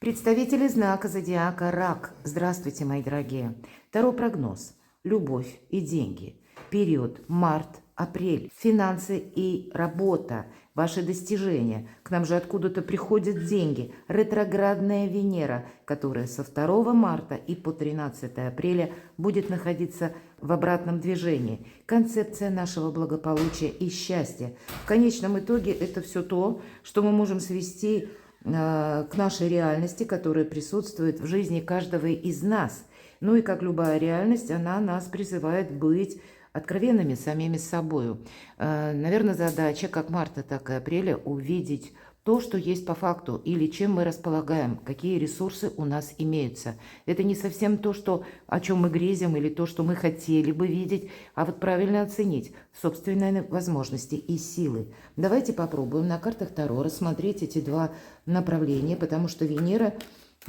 Представители знака зодиака Рак. Здравствуйте, мои дорогие. Таро прогноз. Любовь и деньги. Период март-апрель. Финансы и работа. Ваши достижения. К нам же откуда-то приходят деньги. Ретроградная Венера, которая со 2 марта и по 13 апреля будет находиться в обратном движении. Концепция нашего благополучия и счастья. В конечном итоге это все то, что мы можем свести к нашей реальности, которая присутствует в жизни каждого из нас. Ну и как любая реальность, она нас призывает быть откровенными самими собой. Наверное, задача как марта, так и апреля увидеть то, что есть по факту, или чем мы располагаем, какие ресурсы у нас имеются. Это не совсем то, о чем мы грезим, или то, что мы хотели бы видеть, а вот правильно оценить собственные возможности и силы. Давайте попробуем на картах Таро рассмотреть эти два направления, потому что Венера,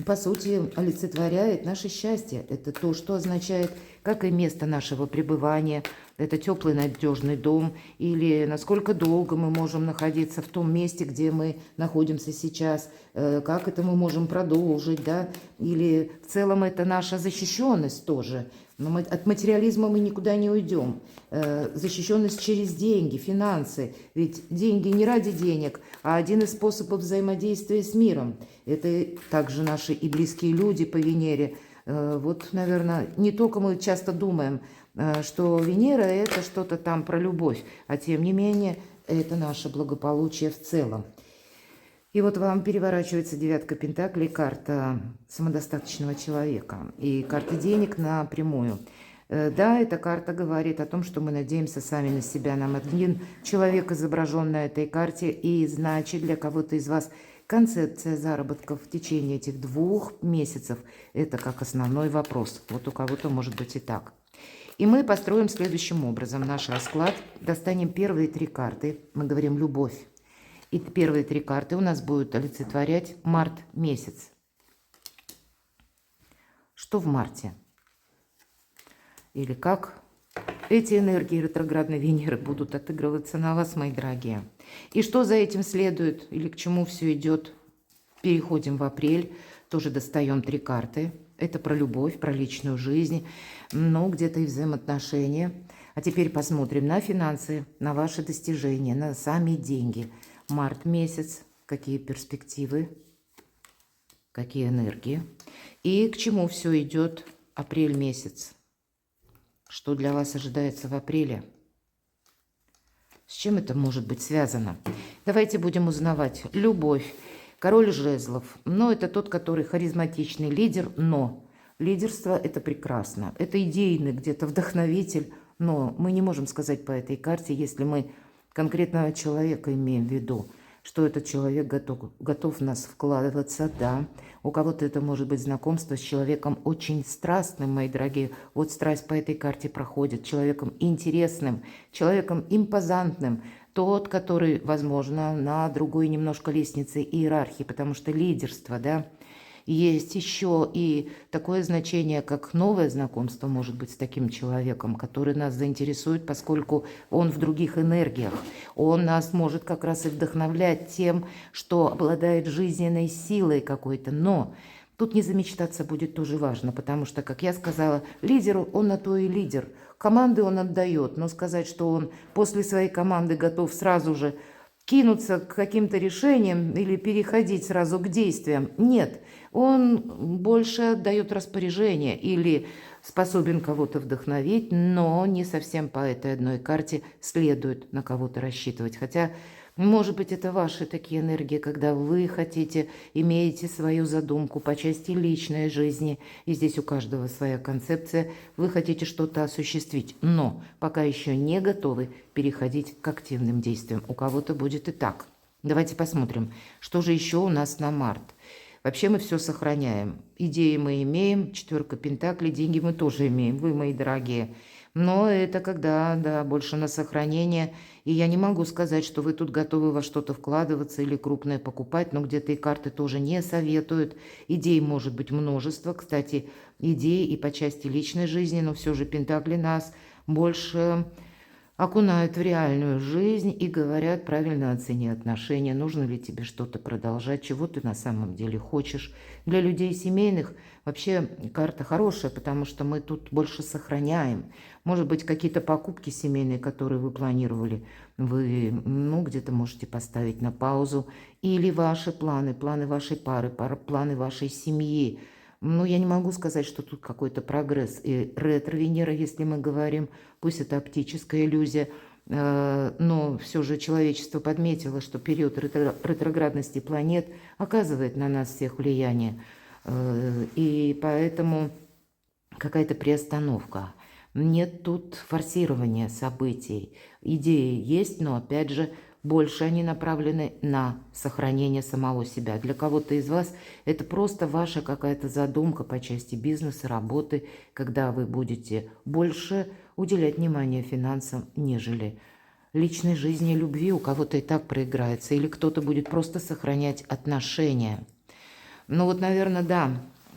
по сути, олицетворяет наше счастье. Это то, что означает, как и место нашего пребывания, это теплый, надежный дом, или насколько долго мы можем находиться в том месте, где мы находимся сейчас, как это мы можем продолжить, да, или в целом это наша защищенность тоже. Но от материализма мы никуда не уйдем. Защищенность через деньги, финансы. Ведь деньги не ради денег, а один из способов взаимодействия с миром. Это также наши и близкие люди по Венере. Вот, наверное, не только мы часто думаем, что Венера – это что-то там про любовь, а тем не менее это наше благополучие в целом. И вот вам переворачивается девятка пентаклей, карта самодостаточного человека и карта денег напрямую. Да, эта карта говорит о том, что мы надеемся сами на себя. Нам один человек изображен на этой карте, и значит для кого-то из вас концепция заработков в течение этих 2 месяцев – это как основной вопрос. Вот у кого-то может быть и так. И мы построим следующим образом наш расклад. Достанем первые 3 карты. Мы говорим «любовь». И первые 3 карты у нас будут олицетворять март месяц. Что в марте? Или как эти энергии ретроградной Венеры будут отыгрываться на вас, мои дорогие? И что за этим следует? Или к чему все идет? Переходим в апрель. Тоже достаем 3 карты. Это про любовь, про личную жизнь, но где-то и взаимоотношения. А теперь посмотрим на финансы, на ваши достижения, на сами деньги. Март месяц, какие перспективы, какие энергии. И к чему все идет апрель месяц. Что для вас ожидается в апреле? С чем это может быть связано? Давайте будем узнавать. Любовь. Король жезлов. Но это тот, который харизматичный лидер, но лидерство – это прекрасно. Это идейный где-то вдохновитель, но мы не можем сказать по этой карте, если мы конкретного человека имеем в виду, что этот человек готов в нас вкладываться, да. У кого-то это может быть знакомство с человеком очень страстным, мои дорогие. Вот страсть по этой карте проходит. Человеком интересным, человеком импозантным. Тот, который, возможно, на другой немножко лестнице иерархии, потому что лидерство, да. Есть еще и такое значение, как новое знакомство может быть с таким человеком, который нас заинтересует, поскольку он в других энергиях. Он нас может как раз и вдохновлять тем, что обладает жизненной силой какой-то. Но тут не замечтаться будет тоже важно, потому что, как я сказала, лидер, он на то и лидер. Команды он отдает, но сказать, что он после своей команды готов сразу же кинуться к каким-то решениям или переходить сразу к действиям. Нет, он больше отдает распоряжение или способен кого-то вдохновить, но не совсем по этой одной карте следует на кого-то рассчитывать. Хотя, может быть, это ваши такие энергии, когда вы хотите, имеете свою задумку по части личной жизни, и здесь у каждого своя концепция, вы хотите что-то осуществить, но пока еще не готовы переходить к активным действиям. У кого-то будет и так. Давайте посмотрим, что же еще у нас на март. Вообще мы все сохраняем. Идеи мы имеем, 4 пентаклей, деньги мы тоже имеем, вы, мои дорогие. Но это когда, да, больше на сохранение. И я не могу сказать, что вы тут готовы во что-то вкладываться или крупное покупать, но где-то и карты тоже не советуют. Идей может быть множество, кстати, идей и по части личной жизни, но все же пентакли нас больше окунают в реальную жизнь и говорят правильно о цене отношения, нужно ли тебе что-то продолжать, чего ты на самом деле хочешь. Для людей семейных вообще карта хорошая, потому что мы тут больше сохраняем. Может быть, какие-то покупки семейные, которые вы планировали, вы где-то можете поставить на паузу. Или ваши планы, планы вашей пары, планы вашей семьи. Я не могу сказать, что тут какой-то прогресс. И ретро-Венера, если мы говорим, пусть это оптическая иллюзия, но все же человечество подметило, что период ретроградности планет оказывает на нас всех влияние. И поэтому какая-то приостановка. Нет тут форсирования событий. Идеи есть, но опять же больше они направлены на сохранение самого себя. Для кого-то из вас это просто ваша какая-то задумка по части бизнеса, работы, когда вы будете больше уделять внимание финансам, нежели личной жизни, любви. У кого-то и так проиграется, или кто-то будет просто сохранять отношения. Наверное, да,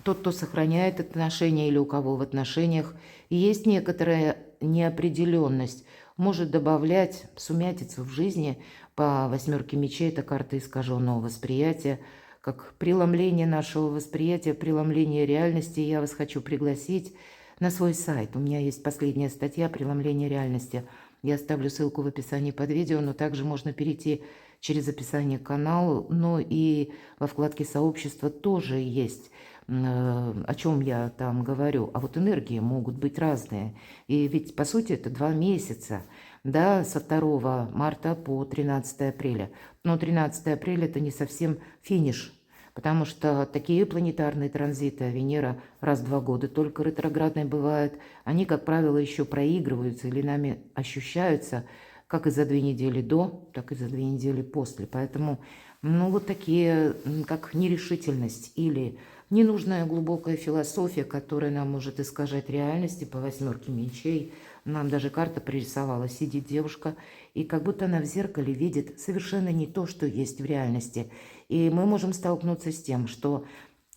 тот, кто сохраняет отношения или у кого в отношениях есть некоторая неопределенность, может добавлять сумятицу в жизни. По 8 мечей это карта искаженного восприятия, как преломление нашего восприятия, преломление реальности. Я вас хочу пригласить на свой сайт. У меня есть последняя статья «Преломление реальности». Я оставлю ссылку в описании под видео, но также можно перейти через описание к каналу. И во вкладке «Сообщество» тоже есть, о чем я там говорю. А вот энергии могут быть разные. И ведь, по сути, это 2 месяца, да, со 2 марта по 13 апреля. Но 13 апреля – это не совсем финиш, потому что такие планетарные транзиты, Венера раз в 2 года только ретроградные бывают, они, как правило, еще проигрываются или нами ощущаются как и за 2 недели до, так и за 2 недели после. Поэтому, вот такие, как нерешительность или ненужная глубокая философия, которая нам может искажать реальности по 8 мечей. Нам даже карта пририсовала. Сидит девушка, и как будто она в зеркале видит совершенно не то, что есть в реальности. И мы можем столкнуться с тем, что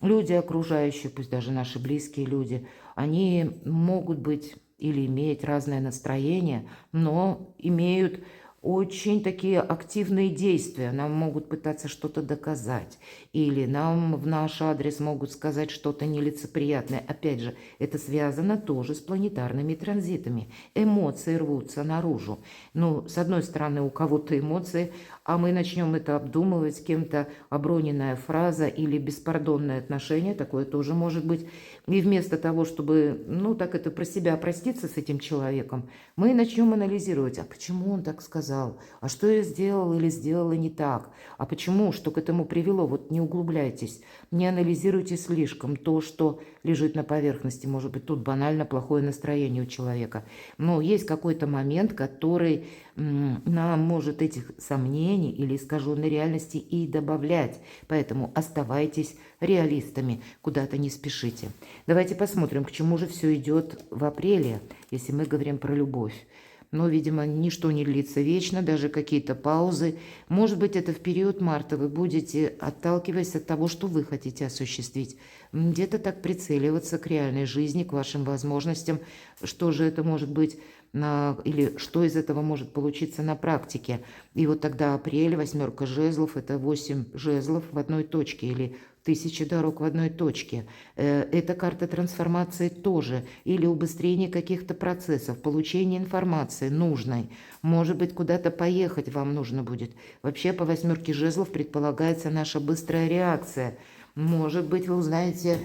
люди окружающие, пусть даже наши близкие люди, они могут быть или иметь разное настроение, но имеют очень такие активные действия. Нам могут пытаться что-то доказать. Или нам в наш адрес могут сказать что-то нелицеприятное. Опять же, это связано тоже с планетарными транзитами. Эмоции рвутся наружу. С одной стороны, у кого-то эмоции, а мы начнем это обдумывать, с кем-то оброненная фраза или беспардонное отношение, такое тоже может быть. И вместо того, чтобы, так это про себя проститься с этим человеком, мы начнем анализировать, а почему он так сказал, а что я сделал или сделала не так, а почему, что к этому привело. Вот не углубляйтесь, не анализируйте слишком то, что лежит на поверхности. Может быть, тут банально плохое настроение у человека. Но есть какой-то момент, который нам может этих сомнений или искаженной реальности и добавлять. Поэтому оставайтесь реалистами, куда-то не спешите. Давайте посмотрим, к чему же все идет в апреле, если мы говорим про любовь. Видимо, ничто не длится вечно, даже какие-то паузы. Может быть, это в период марта вы будете, отталкиваясь от того, что вы хотите осуществить, где-то так прицеливаться к реальной жизни, к вашим возможностям, что же это может быть, или что из этого может получиться на практике. И вот тогда апрель, 8 жезлов, это 8 жезлов в одной точке, или 1000 дорог в одной точке. Это карта трансформации тоже, или убыстрение каких-то процессов, получение информации нужной. Может быть, куда-то поехать вам нужно будет. Вообще по 8 жезлов предполагается наша быстрая реакция. Может быть, вы узнаете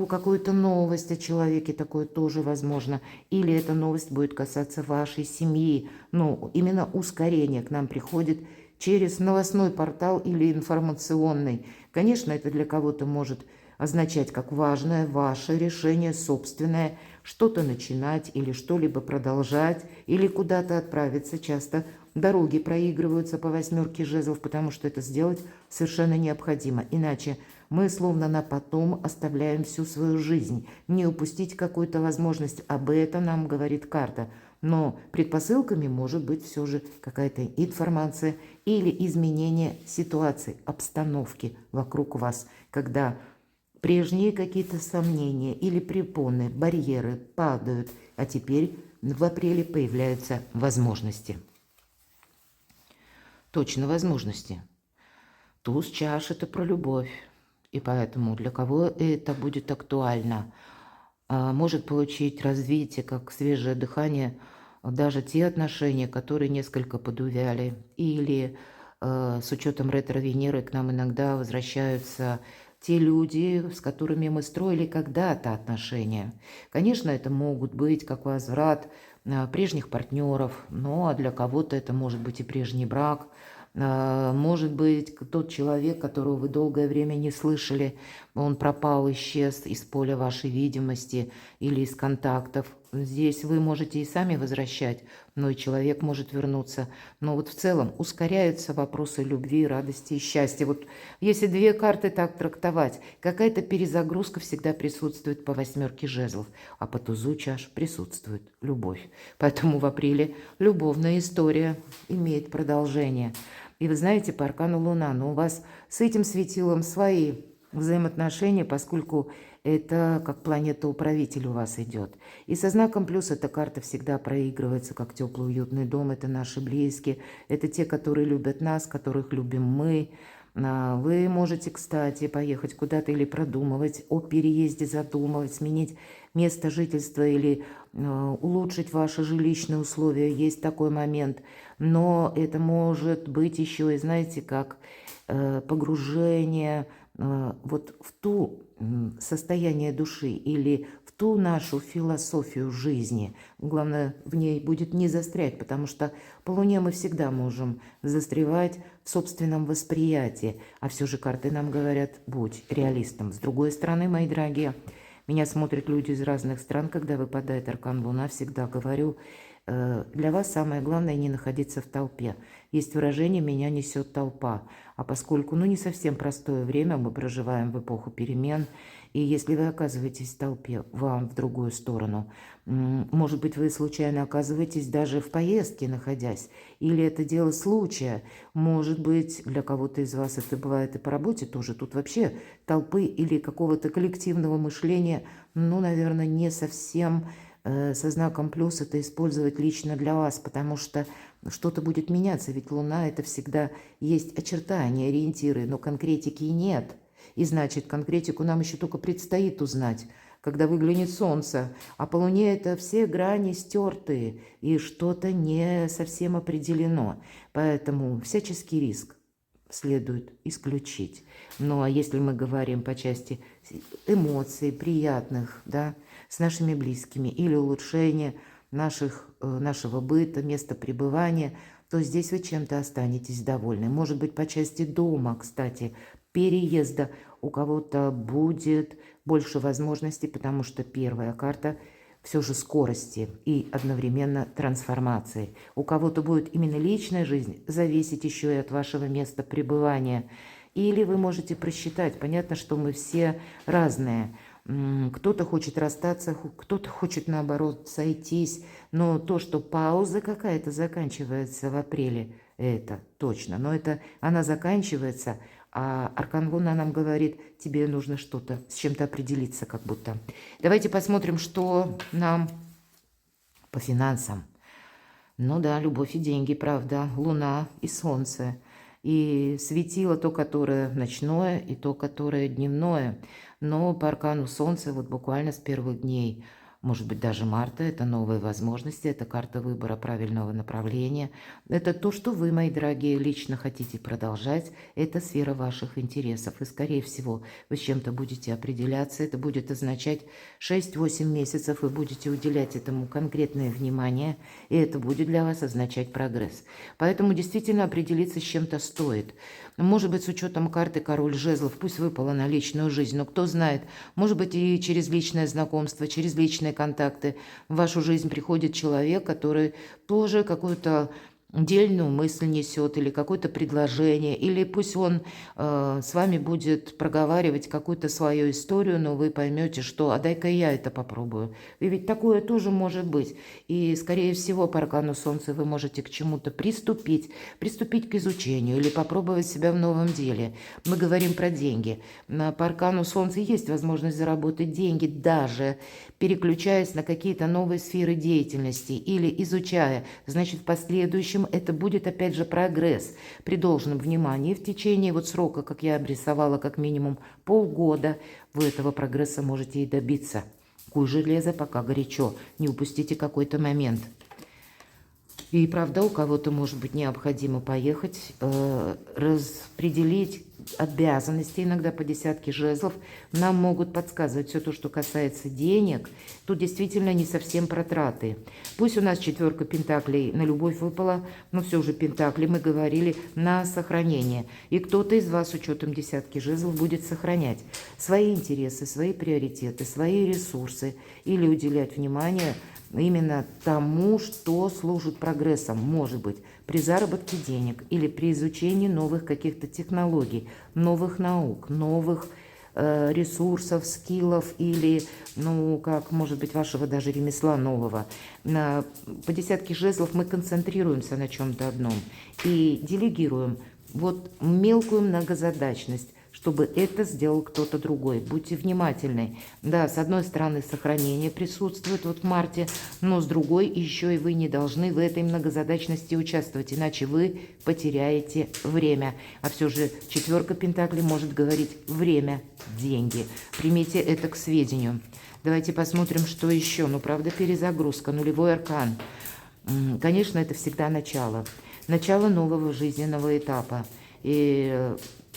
какую-то новость о человеке, такое тоже возможно. Или эта новость будет касаться вашей семьи. Именно ускорение к нам приходит через новостной портал или информационный. Конечно, это для кого-то может означать как важное ваше решение собственное, что-то начинать или что-либо продолжать, или куда-то отправиться. Часто дороги проигрываются по 8 жезлов, потому что это сделать совершенно необходимо. Иначе мы словно на потом оставляем всю свою жизнь. Не упустить какую-то возможность, об этом нам говорит карта. Но предпосылками может быть все же какая-то информация или изменение ситуации, обстановки вокруг вас, когда прежние какие-то сомнения или препоны, барьеры падают, а теперь в апреле появляются возможности. Точно возможности. Туз чаш – это про любовь. И поэтому для кого это будет актуально, может получить развитие, как свежее дыхание, даже те отношения, которые несколько подувяли. Или с учетом ретро-Венеры к нам иногда возвращаются те люди, с которыми мы строили когда-то отношения. Конечно, это могут быть как возврат прежних партнеров, но для кого-то это может быть и прежний брак, может быть тот человек, которого вы долгое время не слышали, он пропал, исчез из поля вашей видимости или из контактов. Здесь вы можете и сами возвращать, но и человек может вернуться. Но вот в целом ускоряются вопросы любви, радости и счастья. Вот если две карты так трактовать, какая-то перезагрузка всегда присутствует по 8 жезлов, а по тузу чаш присутствует любовь. Поэтому в апреле любовная история имеет продолжение. И вы знаете, по аркану Луна, но у вас с этим светилом свои взаимоотношения, поскольку это как планета-управитель у вас идет. И со знаком плюс эта карта всегда проигрывается как теплый уютный дом. Это наши близкие, это те, которые любят нас, которых любим мы. Вы можете, кстати, поехать куда-то или продумывать о переезде, задумывать, сменить место жительства или улучшить ваши жилищные условия. Есть такой момент. Но это может быть еще и, знаете, как погружение вот в ту состояние души или в ту нашу философию жизни. Главное, в ней будет не застрять, потому что по Луне мы всегда можем застревать в собственном восприятии. А все же карты нам говорят, будь реалистом. С другой стороны, мои дорогие, меня смотрят люди из разных стран, когда выпадает аркан Луна, всегда говорю, для вас самое главное не находиться в толпе. Есть выражение «меня несет толпа». А поскольку, не совсем простое время, мы проживаем в эпоху перемен, и если вы оказываетесь в толпе, вам в другую сторону, может быть, вы случайно оказываетесь даже в поездке, находясь, или это дело случая, может быть, для кого-то из вас это бывает и по работе тоже, тут вообще толпы или какого-то коллективного мышления, наверное, не совсем со знаком плюс это использовать лично для вас, потому что что-то будет меняться, ведь Луна это всегда есть очертания, ориентиры, но конкретики нет. И значит, конкретику нам еще только предстоит узнать, когда выглянет Солнце. А по Луне это все грани стертые, и что-то не совсем определено. Поэтому всяческий риск следует исключить. Ну а если мы говорим по части эмоций, приятных, да, с нашими близкими или улучшения нашего быта, места пребывания, то здесь вы чем-то останетесь довольны. Может быть, по части дома, кстати, переезда у кого-то будет больше возможностей, потому что первая карта все же скорости и одновременно трансформации. У кого-то будет именно личная жизнь зависеть еще и от вашего места пребывания. Или вы можете просчитать. Понятно, что мы все разные. Кто-то хочет расстаться, кто-то хочет, наоборот, сойтись. Но то, что пауза какая-то заканчивается в апреле, это точно. Но это она заканчивается, а аркан Луна нам говорит, тебе нужно что-то, с чем-то определиться как будто. Давайте посмотрим, что нам по финансам. Да, любовь и деньги, правда. Луна и Солнце. И светило то, которое ночное, и то, которое дневное. Но по аркану Солнца вот буквально с первых дней, может быть, даже марта, это новые возможности, это карта выбора правильного направления. Это то, что вы, мои дорогие, лично хотите продолжать. Это сфера ваших интересов. И, скорее всего, вы с чем-то будете определяться. Это будет означать 6-8 месяцев. Вы будете уделять этому конкретное внимание. И это будет для вас означать прогресс. Поэтому действительно определиться с чем-то стоит. Может быть, с учетом карты король жезлов, пусть выпало на личную жизнь, но кто знает, может быть, и через личное знакомство, через личные контакты в вашу жизнь приходит человек, который тоже какую-то дельную мысль несет или какое-то предложение, или пусть он с вами будет проговаривать какую-то свою историю, но вы поймете, что «а дай-ка я это попробую». И ведь такое тоже может быть. И, скорее всего, по аркану Солнца вы можете к чему-то приступить к изучению или попробовать себя в новом деле. Мы говорим про деньги. По аркану Солнца есть возможность заработать деньги, даже переключаясь на какие-то новые сферы деятельности или изучая. Значит, в последующем это будет опять же прогресс при должном внимании. В течение вот срока, как я обрисовала, как минимум полгода, вы этого прогресса можете и добиться. Куй железо, пока горячо. Не упустите какой-то момент. И правда, у кого-то может быть необходимо поехать, распределить обязанности, иногда по десятке жезлов. Нам могут подсказывать все то, что касается денег. Тут действительно не совсем про траты. Пусть у нас 4 пентаклей на любовь выпала, но все же пентакли, мы говорили, на сохранение. И кто-то из вас с учетом десятки жезлов будет сохранять свои интересы, свои приоритеты, свои ресурсы или уделять внимание именно тому, что служит прогрессом, может быть, при заработке денег или при изучении новых каких-то технологий, новых наук, новых ресурсов, скиллов или, ну, как, может быть, вашего даже ремесла нового. По десятке жезлов мы концентрируемся на чем-то одном и делегируем вот мелкую многозадачность, чтобы это сделал кто-то другой. Будьте внимательны. Да, с одной стороны сохранение присутствует вот в марте, но с другой еще и вы не должны в этой многозадачности участвовать, иначе вы потеряете время. А все же 4 пентаклей может говорить время, деньги. Примите это к сведению. Давайте посмотрим, что еще. Ну, правда, перезагрузка, нулевой аркан. Конечно, это всегда начало. Начало нового жизненного этапа. И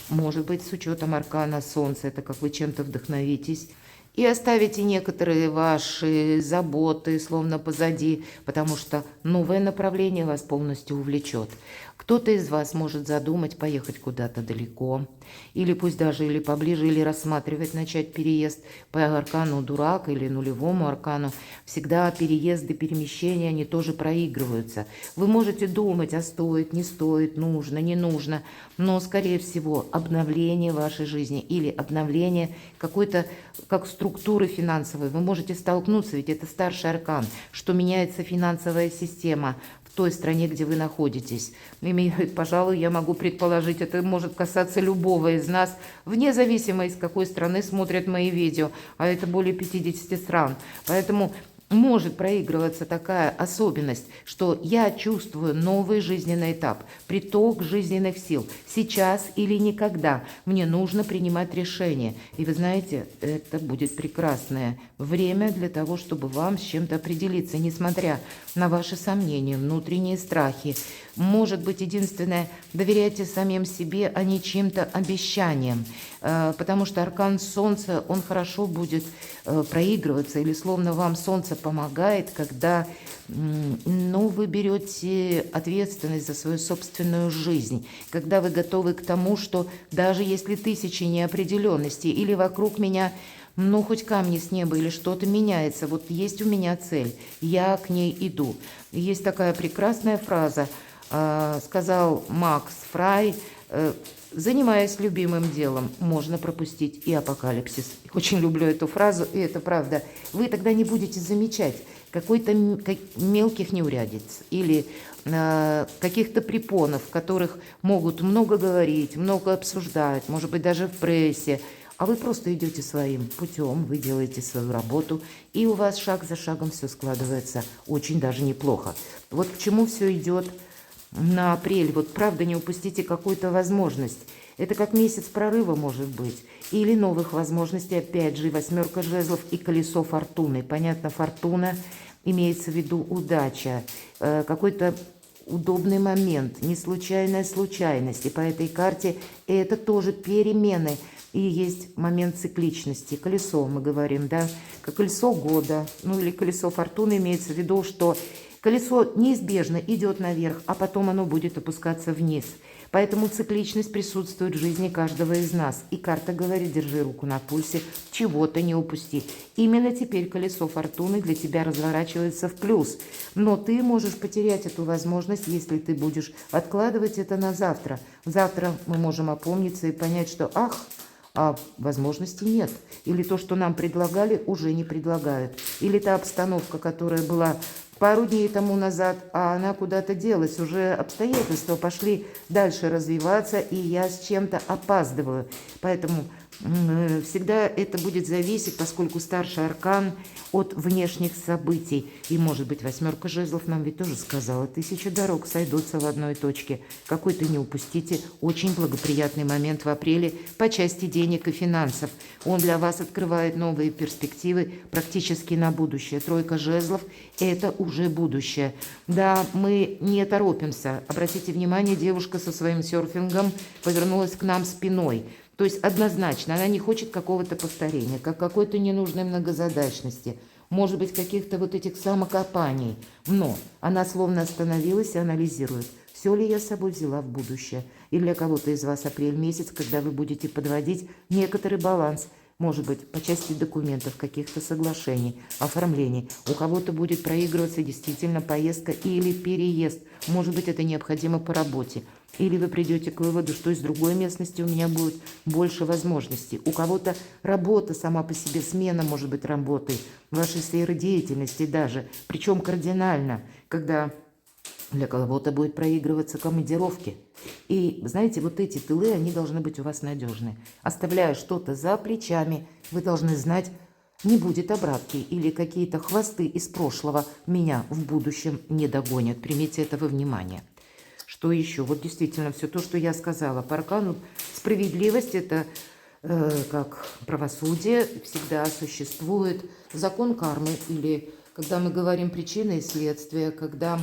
может быть, с учетом аркана Солнца, это как вы чем-то вдохновитесь и оставите некоторые ваши заботы словно позади, потому что новое направление вас полностью увлечет. Кто-то из вас может задумать поехать куда-то далеко, или пусть даже или поближе, или рассматривать начать переезд по аркану Дурак или нулевому аркану. Всегда переезды, перемещения, они тоже проигрываются. Вы можете думать, а стоит, не стоит, нужно, не нужно, но, скорее всего, обновление вашей жизни или обновление какой-то, как структуры финансовой, вы можете столкнуться, ведь это старший аркан, что меняется финансовая система в той стране, где вы находитесь. И, пожалуй, я могу предположить, это может касаться любого из нас, вне зависимости, из какой страны смотрят мои видео, а это более 50 стран. Поэтому может проигрываться такая особенность, что я чувствую новый жизненный этап, приток жизненных сил. Сейчас или никогда мне нужно принимать решение. И вы знаете, это будет прекрасное время для того, чтобы вам с чем-то определиться, несмотря на ваши сомнения, внутренние страхи. Может быть, единственное, доверяйте самим себе, а не чьим-то обещаниям, потому что аркан Солнца, он хорошо будет проигрываться, или словно вам Солнце помогает, когда вы берете ответственность за свою собственную жизнь, когда вы готовы к тому, что даже если тысячи неопределенностей или вокруг меня хоть камни с неба или что-то меняется, вот есть у меня цель, я к ней иду. Есть такая прекрасная фраза, сказал Макс Фрай: занимаясь любимым делом, можно пропустить и апокалипсис. Очень люблю эту фразу, и это правда. Вы тогда не будете замечать какой-то мелких неурядиц или каких-то препонов, в которых могут много говорить, много обсуждать, может быть, даже в прессе. А вы просто идете своим путем, вы делаете свою работу, и у вас шаг за шагом все складывается очень даже неплохо. Вот к чему все идет на апрель. Вот правда, не упустите какую-то возможность. Это как месяц прорыва может быть. Или новых возможностей, опять же, 8 жезлов и колесо фортуны. Понятно, фортуна имеется в виду удача, какой-то удобный момент, не случайная случайность. И по этой карте это тоже перемены. И есть момент цикличности. Колесо, мы говорим, да, как колесо года, или колесо фортуны, имеется в виду, что колесо неизбежно идет наверх, а потом оно будет опускаться вниз. Поэтому цикличность присутствует в жизни каждого из нас. И карта говорит, держи руку на пульсе, чего-то не упусти. Именно теперь колесо фортуны для тебя разворачивается в плюс. Но ты можешь потерять эту возможность, если ты будешь откладывать это на завтра. Завтра мы можем опомниться и понять, что а возможности нет. Или то, что нам предлагали, уже не предлагают. Или та обстановка, которая была пару дней тому назад, а она куда-то делась. Уже обстоятельства пошли дальше развиваться, и я с чем-то опаздываю. Поэтому всегда это будет зависеть, поскольку старший аркан от внешних событий. И, может быть, 8 жезлов нам ведь тоже сказала: 1000 дорог сойдутся в одной точке. Какой-то не упустите. Очень благоприятный момент в апреле по части денег и финансов. Он для вас открывает новые перспективы практически на будущее. 3 жезлов – это уже будущее. Да, мы не торопимся. Обратите внимание, девушка со своим серфингом повернулась к нам спиной. То есть однозначно она не хочет какого-то повторения, как какой-то ненужной многозадачности, может быть, каких-то вот этих самокопаний. Но она словно остановилась и анализирует, все ли я с собой взяла в будущее. И для кого-то из вас апрель месяц, когда вы будете подводить некоторый баланс, может быть, по части документов, каких-то соглашений, оформлений. У кого-то будет проигрываться действительно поездка или переезд. Может быть, это необходимо по работе. Или вы придете к выводу, что из другой местности у меня будет больше возможностей. У кого-то работа сама по себе, смена может быть работой, вашей сферы деятельности даже. Причем кардинально, когда для кого-то будет проигрываться командировки. И, знаете, вот эти тылы, они должны быть у вас надежны. Оставляя что-то за плечами, вы должны знать, не будет обратки или какие-то хвосты из прошлого меня в будущем не догонят. Примите это во внимание. Что еще? Вот действительно, все то, что я сказала. По аркану справедливость – это как правосудие, всегда существует закон кармы, или когда мы говорим причины и следствия, когда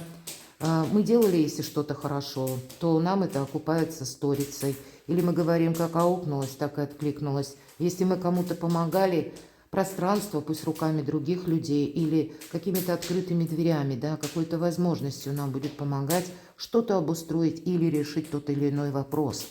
мы делали, если что-то хорошо, то нам это окупается сторицей. Или мы говорим, как аукнулось, так и откликнулось. Если мы кому-то помогали, пространство, пусть руками других людей или какими-то открытыми дверями, да, какой-то возможностью нам будет помогать что-то обустроить или решить тот или иной вопрос.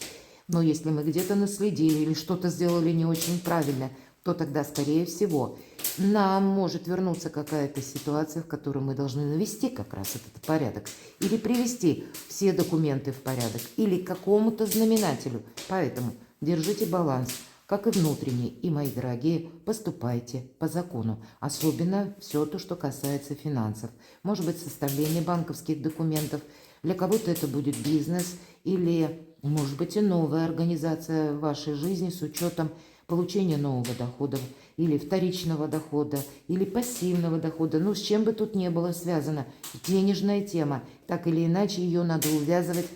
Но если мы где-то наследили или что-то сделали не очень правильно, то тогда, скорее всего, нам может вернуться какая-то ситуация, в которой мы должны навести как раз этот порядок. Или привести все документы в порядок, или к какому-то знаменателю. Поэтому держите баланс, как и внутренний. И, мои дорогие, поступайте по закону. Особенно все то, что касается финансов. Может быть, составление банковских документов. Для кого-то это будет бизнес или, может быть, и новая организация в вашей жизни с учетом получения нового дохода или вторичного дохода, или пассивного дохода. Ну, с чем бы тут ни было связано, денежная тема. Так или иначе, ее надо увязывать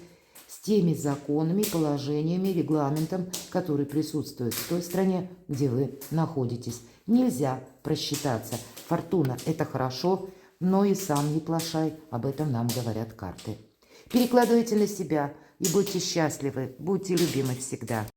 с теми законами, положениями, регламентом, который присутствует в той стране, где вы находитесь. Нельзя просчитаться. Фортуна – это хорошо, но и сам не плашай. Об этом нам говорят карты. Перекладывайте на себя и будьте счастливы, будьте любимы всегда.